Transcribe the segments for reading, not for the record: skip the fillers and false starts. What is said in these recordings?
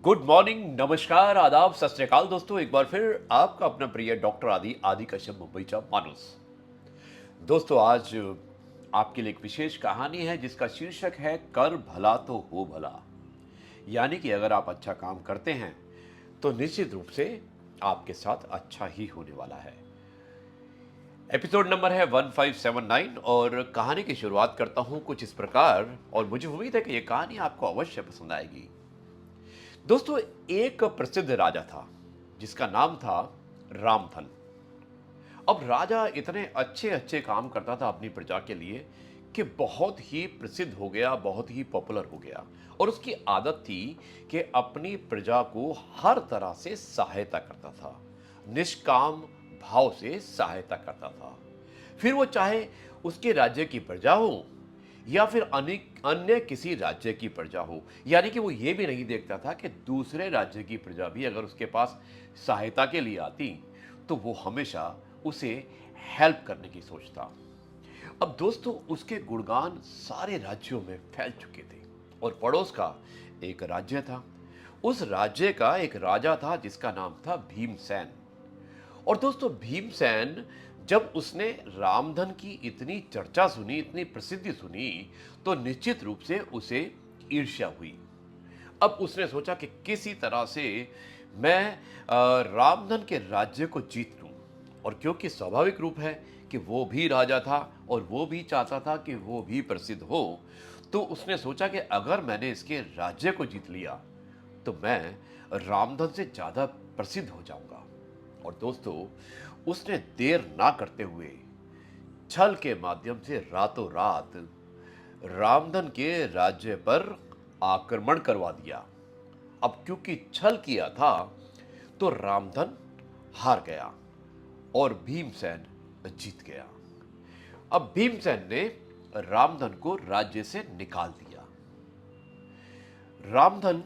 Good morning, नमस्कार, आदाब, सत श्री अकाल दोस्तों। एक बार फिर आपका अपना प्रिय डॉक्टर आदि कश्यप मुंबईचा माणूस। दोस्तों, आज आपके लिए एक विशेष कहानी है जिसका शीर्षक है कर भला तो हो भला। यानी कि अगर आप अच्छा काम करते हैं तो निश्चित रूप से आपके साथ अच्छा ही होने वाला है। एपिसोड नंबर है 1579 और कहानी की शुरुआत करता हूं कुछ इस प्रकार, और मुझे उम्मीद है कि यह कहानी आपको अवश्य पसंद आएगी। दोस्तों, एक प्रसिद्ध राजा था जिसका नाम था रामधन। अब राजा इतने अच्छे अच्छे काम करता था अपनी प्रजा के लिए कि बहुत ही प्रसिद्ध हो गया, बहुत ही पॉपुलर हो गया। और उसकी आदत थी कि अपनी प्रजा को हर तरह से सहायता करता था, निष्काम भाव से सहायता करता था। फिर वो चाहे उसके राज्य की प्रजा हो या फिर अन्य किसी राज्य की प्रजा हो। यानी कि वो ये भी नहीं देखता था कि दूसरे राज्य की प्रजा भी अगर उसके पास सहायता के लिए आती तो वो हमेशा उसे हेल्प करने की सोचता। अब दोस्तों, उसके गुणगान सारे राज्यों में फैल चुके थे और पड़ोस का एक राज्य था। उस राज्य का एक राजा था जिसका नाम था भीमसेन। और दोस्तों, भीमसेन जब उसने रामधन की इतनी चर्चा सुनी, इतनी प्रसिद्धि सुनी, तो निश्चित रूप से उसे ईर्ष्या हुई। अब उसने सोचा कि किसी तरह से मैं रामधन के राज्य को जीत लूं। और क्योंकि स्वाभाविक रूप है कि वो भी राजा था और वो भी चाहता था कि वो भी प्रसिद्ध हो, तो उसने सोचा कि अगर मैंने इसके राज्य को जीत लिया तो मैं रामधन से ज्यादा प्रसिद्ध हो जाऊंगा। और दोस्तों, उसने देर ना करते हुए छल के माध्यम से रातों रात रामधन के राज्य पर आक्रमण करवा दिया। अब क्योंकि छल किया था तो रामधन हार गया और भीमसेन जीत गया। अब भीमसेन ने रामधन को राज्य से निकाल दिया। रामधन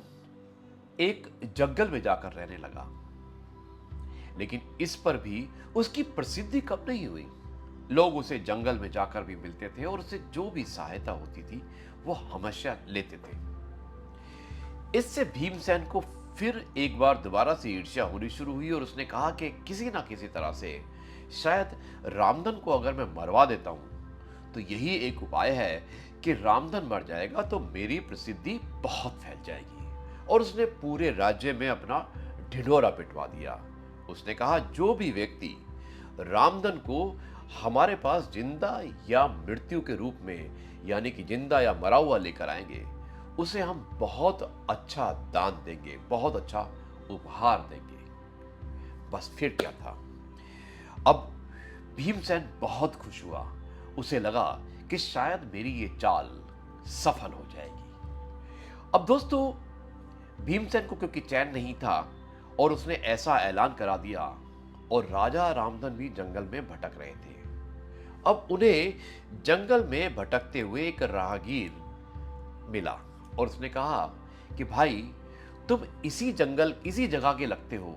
एक जंगल में जाकर रहने लगा, लेकिन इस पर भी उसकी प्रसिद्धि कम नहीं हुई। लोग उसे जंगल में जाकर भी मिलते थे और उसे जो भी सहायता होती थी वो हमेशा लेते थे। इससे भीमसेन को फिर एक बार दोबारा से ईर्ष्या होनी शुरू हुई और उसने कहा कि किसी ना किसी तरह से शायद रामधन को अगर मैं मरवा देता हूं तो यही एक उपाय है कि रामधन मर जाएगा तो मेरी प्रसिद्धि बहुत फैल जाएगी। और उसने पूरे राज्य में अपना ढिंढोरा पिटवा दिया। उसने कहा, जो भी व्यक्ति रामधन को हमारे पास जिंदा या मृत्यु के रूप में, यानी कि जिंदा या मरा हुआ लेकर आएंगे, उसे हम बहुत अच्छा दान देंगे, बहुत अच्छा उपहार देंगे। बस फिर क्या था, अब भीमसेन बहुत खुश हुआ। उसे लगा कि शायद मेरी ये चाल सफल हो जाएगी। अब दोस्तों, भीमसेन को क्योंकि चैन नहीं था और उसने ऐसा ऐलान करा दिया, और राजा रामधन भी जंगल में भटक रहे थे। अब उन्हें जंगल में भटकते हुए एक राहगीर मिला और उसने कहा कि भाई, तुम इसी जगह के लगते हो,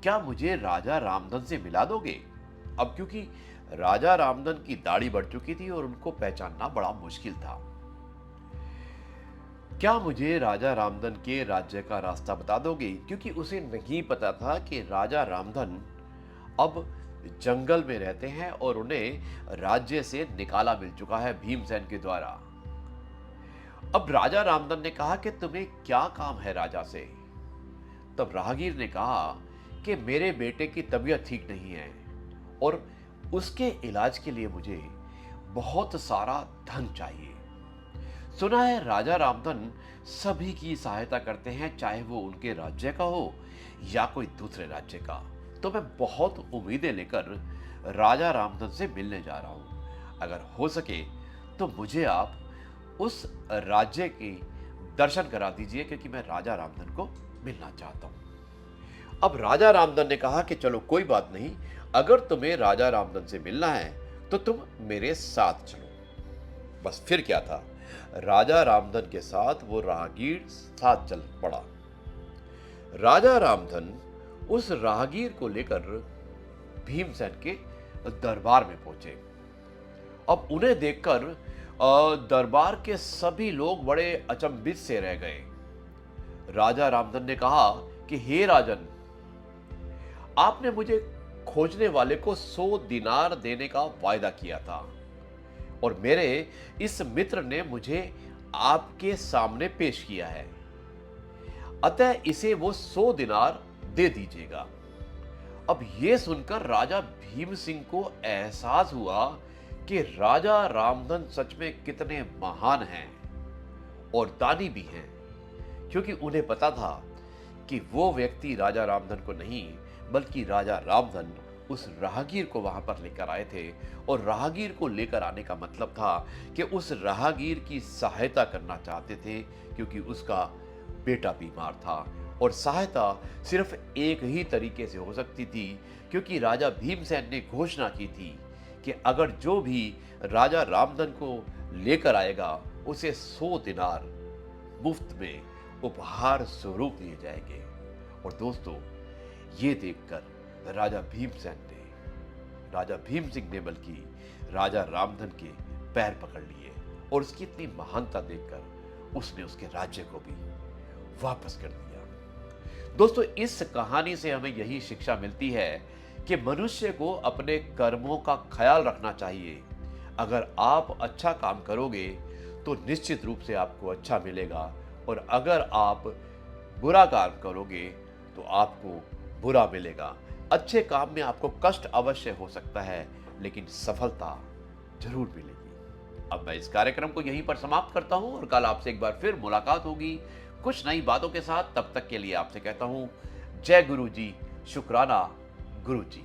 क्या मुझे राजा रामधन से मिला दोगे? अब क्योंकि राजा रामधन की दाढ़ी बढ़ चुकी थी और उनको पहचानना बड़ा मुश्किल था। क्या मुझे राजा रामधन के राज्य का रास्ता बता दोगे? क्योंकि उसे नहीं पता था कि राजा रामधन अब जंगल में रहते हैं और उन्हें राज्य से निकाला मिल चुका है भीमसेन के द्वारा। अब राजा रामधन ने कहा कि तुम्हें क्या काम है राजा से? तब राहगीर ने कहा कि मेरे बेटे की तबीयत ठीक नहीं है और उसके इलाज के लिए मुझे बहुत सारा धन चाहिए। सुना है राजा रामधन सभी की सहायता करते हैं, चाहे वो उनके राज्य का हो या कोई दूसरे राज्य का। तो मैं बहुत उम्मीदें लेकर राजा रामधन से मिलने जा रहा हूं। अगर हो सके तो मुझे आप उस राज्य के दर्शन करा दीजिए, क्योंकि मैं राजा रामधन को मिलना चाहता हूं। अब राजा रामधन ने कहा कि चलो कोई बात नहीं, अगर तुम्हें राजा रामधन से मिलना है तो तुम मेरे साथ चलो। बस फिर क्या था, राजा रामधन के साथ वो राहगीर साथ चल पड़ा। राजा रामधन उस राहगीर को लेकर भीमसेन के दरबार में पहुंचे। अब उन्हें देखकर दरबार के सभी लोग बड़े अचंभित से रह गए। राजा रामधन ने कहा कि हे राजन, आपने मुझे खोजने वाले को 100 दिनार देने का वायदा किया था और मेरे इस मित्र ने मुझे आपके सामने पेश किया है, अतः इसे वो 100 दिनार दे दीजिएगा। अब यह सुनकर राजा भीम सिंह को एहसास हुआ कि राजा रामधन सच में कितने महान हैं और दानी भी हैं, क्योंकि उन्हें पता था कि वो व्यक्ति राजा रामधन को नहीं बल्कि राजा रामधन उस राहगीर को वहां पर लेकर आए थे और राहगीर को लेकर आने का मतलब था कि उस राहगीर की सहायता करना चाहते थे, क्योंकि उसका बेटा बीमार था और सहायता सिर्फ एक ही तरीके से हो सकती थी, क्योंकि राजा भीमसेन ने घोषणा की थी कि अगर जो भी राजा रामधन को लेकर आएगा उसे 100 दिनार मुफ्त में उपहार स्वरूप दिए जाएंगे। और दोस्तों, ये देखकर राजा भीम सिंह ने बल्कि राजा रामधन के पैर पकड़ लिए और उसकी इतनी महानता देखकर उसने उसके राज्य को भी वापस कर दिया। दोस्तों, इस कहानी से हमें यही शिक्षा मिलती है कि मनुष्य को अपने कर्मों का ख्याल रखना चाहिए। अगर आप अच्छा काम करोगे तो निश्चित रूप से आपको अच्छा मिलेगा, और अगर आप बुरा काम करोगे तो आपको बुरा मिलेगा। अच्छे काम में आपको कष्ट अवश्य हो सकता है, लेकिन सफलता जरूर मिलेगी। अब मैं इस कार्यक्रम को यहीं पर समाप्त करता हूं और कल आपसे एक बार फिर मुलाकात होगी कुछ नई बातों के साथ। तब तक के लिए आपसे कहता हूं जय गुरु जी, शुक्राना गुरु जी।